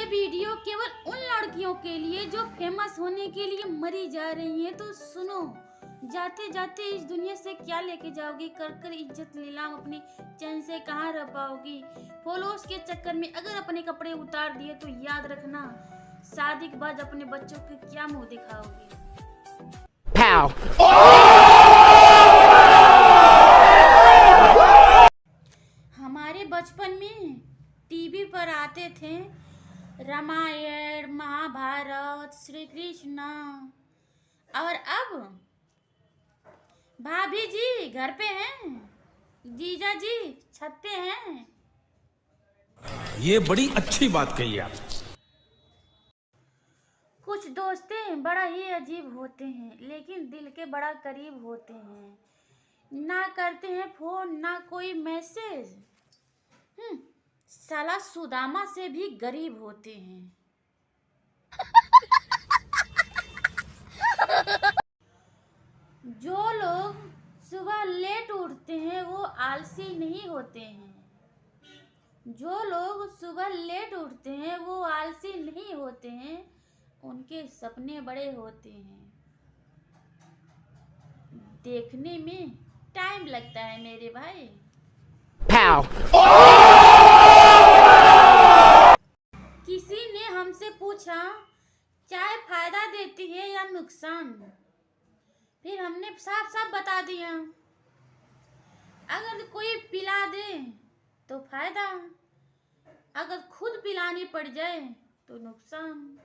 Video केवल उन लड़कियों के लिए जो फेमस होने के लिए मरी जा रही हैं। तो सुनो, जाते जाते इस दुनिया से क्या लेके जाओगी? कर कर इज्जत नीलाम अपनी चैन से कहाँ रह पाओगी? फॉलोअर्स के चक्कर में अगर अपने कपड़े उतार दिए तो याद रखना, शादी के बाद अपने बच्चों के क्या मुंह दिखाओगी? हमारे बचपन में टीवी पर आते थे रामायण, महाभारत, श्री कृष्ण। और अब भाभी जी घर पे हैं, जीजा जी छत पे हैं। ये बड़ी अच्छी बात कही आप। कुछ दोस्तें बड़ा ही अजीब होते हैं, लेकिन दिल के बड़ा करीब होते हैं। ना करते हैं फोन, ना कोई मैसेज। साला सुदामा से भी गरीब होते हैं। जो लोग सुबह लेट उठते हैं वो आलसी नहीं होते हैं। जो लोग सुबह लेट उठते हैं वो आलसी नहीं होते हैं, उनके सपने बड़े होते हैं। देखने में टाइम लगता है मेरे भाई। किसी ने हमसे पूछा चाय फायदा देती है या नुकसान? फिर हमने साफ साफ बता दिया, अगर कोई पिला दे तो फायदा, अगर खुद पिलानी पड़ जाए तो नुकसान।